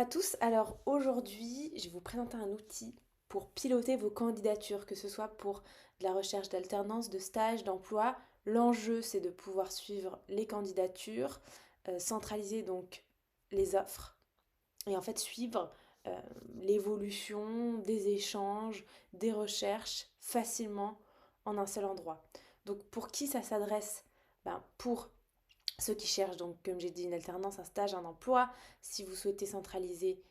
tous, alors aujourd'hui je vais vous présenter un outil pour piloter vos candidatures, que ce soit pour de la recherche d'alternance, de stage, d'emploi. L'enjeu c'est de pouvoir suivre les candidatures, centraliser donc les offres et en fait suivre euh, l'évolution des échanges, des recherches facilement en un seul endroit. Donc pour qui ça s'adresse? Pour ceux qui cherchent, donc, comme j'ai dit, une alternance, un stage, un emploi, si vous souhaitez centraliser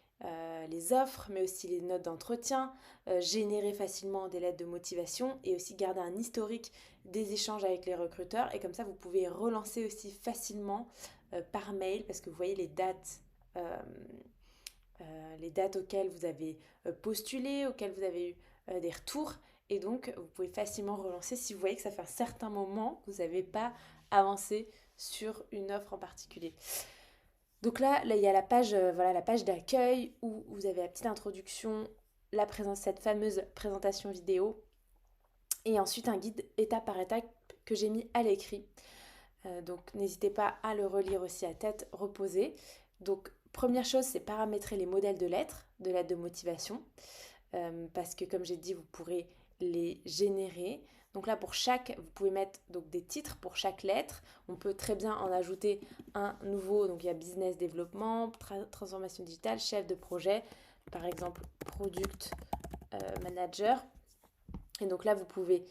les offres, mais aussi les notes d'entretien, générer facilement des lettres de motivation et aussi garder un historique des échanges avec les recruteurs. Et comme ça, vous pouvez relancer aussi facilement par mail parce que vous voyez euh, les dates auxquelles vous avez postulé, auxquelles vous avez eu des retours. Et donc, vous pouvez facilement relancer si vous voyez que ça fait un certain moment que vous n'avez pas avancé sur une offre en particulier. Donc là il y a la page, voilà, la page d'accueil où vous avez la petite introduction, cette fameuse présentation vidéo et ensuite un guide étape par étape que j'ai mis à l'écrit. Donc n'hésitez pas à le relire aussi à tête reposée. Donc première chose, c'est paramétrer les modèles de lettres de motivation. Parce que comme j'ai dit, vous pourrez les générer. Donc là, vous pouvez mettre donc, des titres pour chaque lettre. On peut très bien en ajouter un nouveau. Donc il y a business développement, transformation digitale, chef de projet, par exemple product manager. Et donc là, vous pouvez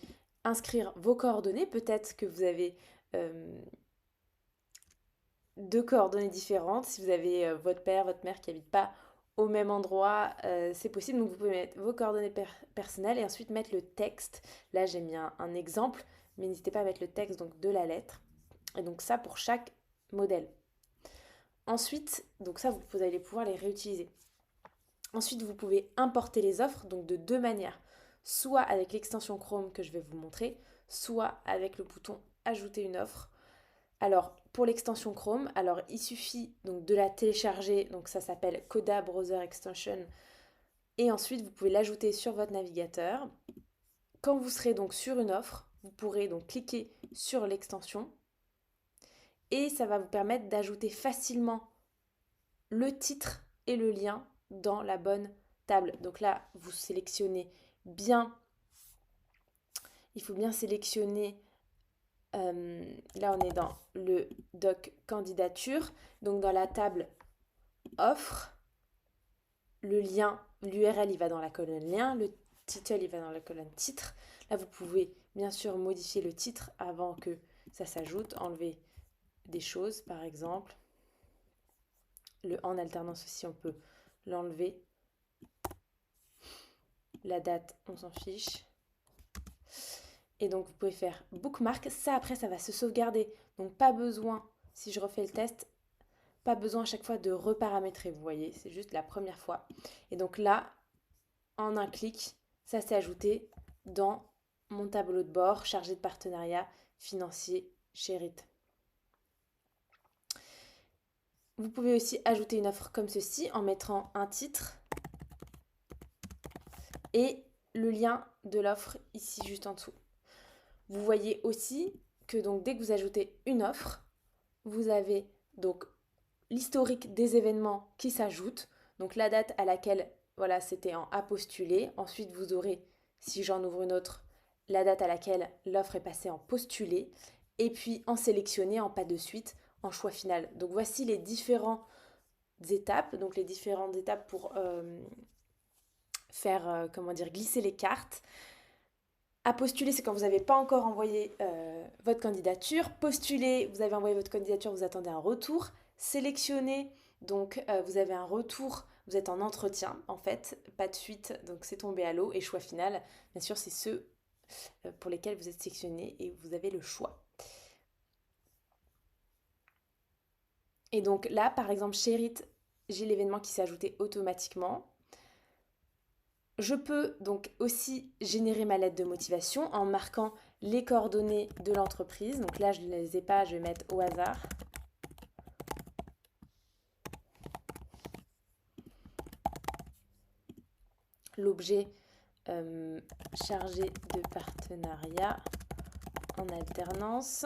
inscrire vos coordonnées. Peut-être que vous avez euh, deux coordonnées différentes. Si vous avez votre père, votre mère qui n'habitent pas au même endroit, c'est possible. Donc vous pouvez mettre vos coordonnées personnelles et ensuite mettre le texte. Là j'ai mis un exemple, mais n'hésitez pas à mettre le texte donc, de la lettre. Et donc ça pour chaque modèle. Ensuite, donc ça vous allez pouvoir les réutiliser. Ensuite, vous pouvez importer les offres donc de deux manières. Soit avec l'extension Chrome que je vais vous montrer, soit avec le bouton Ajouter une offre. Alors, pour l'extension Chrome, alors il suffit donc de la télécharger, donc ça s'appelle Coda Browser Extension, et ensuite vous pouvez l'ajouter sur votre navigateur. Quand vous serez donc sur une offre, vous pourrez donc cliquer sur l'extension et ça va vous permettre d'ajouter facilement le titre et le lien dans la bonne table. Donc là, vous sélectionnez bien, il faut bien sélectionner là, on est dans le doc candidature. Donc, dans la table offre, le lien, l'URL, il va dans la colonne lien. Le title, il va dans la colonne titre. Là, vous pouvez bien sûr modifier le titre avant que ça s'ajoute. Enlever des choses, par exemple. Le en alternance aussi, on peut l'enlever. La date, on s'en fiche. Et donc, vous pouvez faire bookmark. Ça, après, ça va se sauvegarder. Donc, pas besoin, si je refais le test, pas besoin à chaque fois de reparamétrer, vous voyez, c'est juste la première fois. Et donc là, en un clic, ça s'est ajouté dans mon tableau de bord chargé de partenariat financier Sherit. Vous pouvez aussi ajouter une offre comme ceci en mettant un titre et le lien de l'offre ici juste en dessous. Vous voyez aussi que donc dès que vous ajoutez une offre, vous avez donc l'historique des événements qui s'ajoutent, donc la date à laquelle voilà, c'était en à postuler. Ensuite, vous aurez, si j'en ouvre une autre, la date à laquelle l'offre est passée en postulé. Et puis en sélectionner, en pas de suite, en choix final. Donc voici les différentes étapes. Donc les différentes étapes pour faire, comment dire, glisser les cartes. À postuler, c'est quand vous n'avez pas encore envoyé votre candidature. Postuler, vous avez envoyé votre candidature, vous attendez un retour. Sélectionner, donc vous avez un retour, vous êtes en entretien en fait, pas de suite, donc c'est tombé à l'eau. Et choix final, bien sûr, c'est ceux pour lesquels vous êtes sélectionné et vous avez le choix. Et donc là, par exemple, chez RIT, j'ai l'événement qui s'est ajouté automatiquement. Je peux donc aussi générer ma lettre de motivation en marquant les coordonnées de l'entreprise. Donc là, je ne les ai pas, je vais mettre au hasard. L'objet chargé de partenariat en alternance.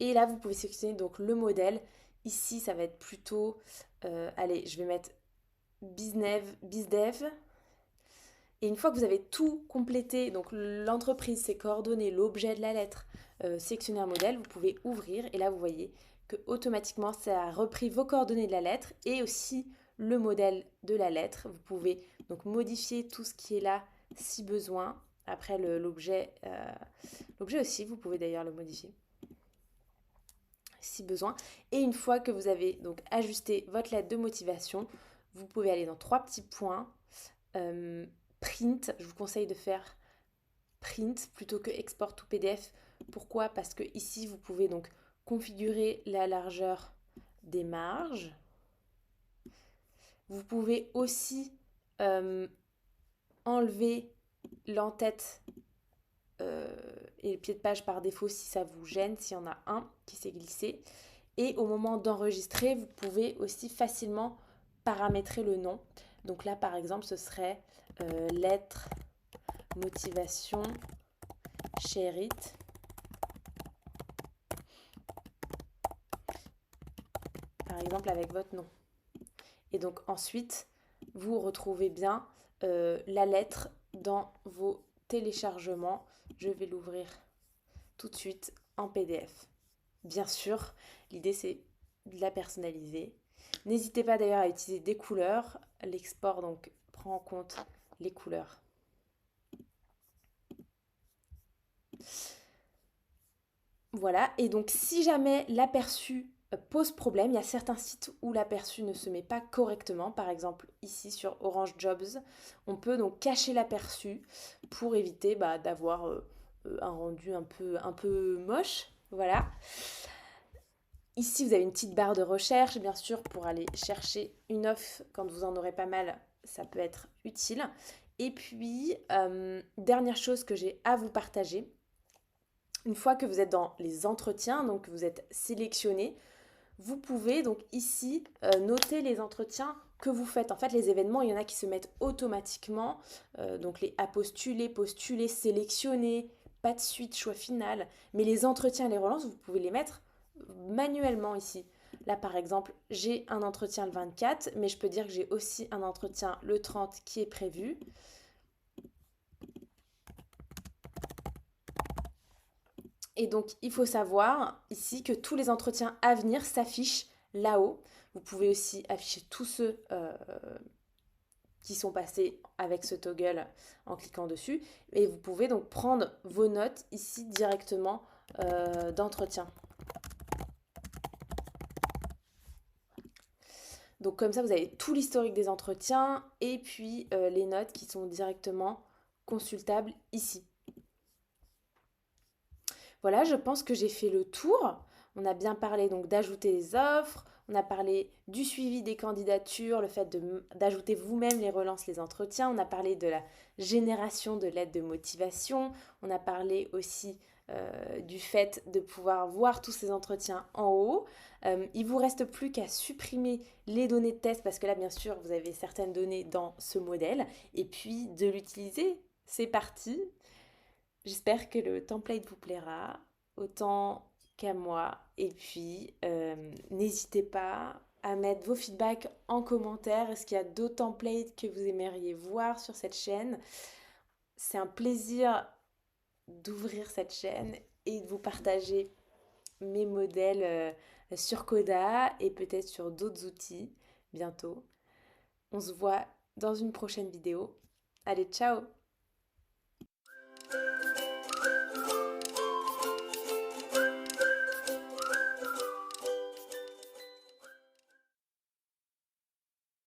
Et là, vous pouvez sélectionner donc le modèle. Ici, ça va être plutôt... allez, je vais mettre BizDev. Et une fois que vous avez tout complété, donc l'entreprise, ses coordonnées, l'objet de la lettre, sélectionner un modèle, vous pouvez ouvrir et là vous voyez que automatiquement ça a repris vos coordonnées de la lettre et aussi le modèle de la lettre. Vous pouvez donc modifier tout ce qui est là si besoin. Après l'objet aussi, vous pouvez d'ailleurs le modifier si besoin. Et une fois que vous avez donc ajusté votre lettre de motivation, vous pouvez aller dans trois petits points. Print, je vous conseille de faire print plutôt que export to PDF. Pourquoi? Parce que ici vous pouvez donc configurer la largeur des marges. Vous pouvez aussi enlever l'entête et le pied de page par défaut si ça vous gêne, s'il y en a un qui s'est glissé. Et au moment d'enregistrer, vous pouvez aussi facilement paramétrer le nom. Donc là, par exemple, ce serait lettre motivation share it. Par exemple, avec votre nom. Et donc ensuite, vous retrouvez bien la lettre dans vos téléchargements. Je vais l'ouvrir tout de suite en PDF. Bien sûr, l'idée c'est de la personnaliser. N'hésitez pas d'ailleurs à utiliser des couleurs. L'export donc prend en compte les couleurs. Voilà, et donc si jamais l'aperçu pose problème, il y a certains sites où l'aperçu ne se met pas correctement. Par exemple, ici sur Orange Jobs, on peut donc cacher l'aperçu pour éviter d'avoir un rendu un peu moche. Voilà. Ici, vous avez une petite barre de recherche, bien sûr, pour aller chercher une offre quand vous en aurez pas mal, ça peut être utile. Et puis, dernière chose que j'ai à vous partager, une fois que vous êtes dans les entretiens, donc vous êtes sélectionné, vous pouvez donc ici noter les entretiens que vous faites. En fait, les événements, il y en a qui se mettent automatiquement, donc les à postuler, postuler, sélectionner, pas de suite, choix final. Mais les entretiens, les relances, vous pouvez les mettre manuellement ici. Là, par exemple, j'ai un entretien le 24, mais je peux dire que j'ai aussi un entretien le 30 qui est prévu. Et donc, il faut savoir ici que tous les entretiens à venir s'affichent là-haut. Vous pouvez aussi afficher tous ceux qui sont passés avec ce toggle en cliquant dessus. Et vous pouvez donc prendre vos notes ici directement d'entretien. Donc comme ça, vous avez tout l'historique des entretiens et puis les notes qui sont directement consultables ici. Voilà, je pense que j'ai fait le tour. On a bien parlé donc d'ajouter les offres, on a parlé du suivi des candidatures, le fait d'ajouter vous-même les relances, les entretiens, on a parlé de la génération de lettres de motivation, on a parlé aussi du fait de pouvoir voir tous ces entretiens en haut. Il vous reste plus qu'à supprimer les données de test parce que là, bien sûr, vous avez certaines données dans ce modèle et puis de l'utiliser. C'est parti. J'espère que le template vous plaira autant qu'à moi. Et puis, n'hésitez pas à mettre vos feedbacks en commentaire. Est-ce qu'il y a d'autres templates que vous aimeriez voir sur cette chaîne? C'est un plaisir d'ouvrir cette chaîne et de vous partager mes modèles sur Coda et peut-être sur d'autres outils bientôt. On se voit dans une prochaine vidéo. Allez, ciao!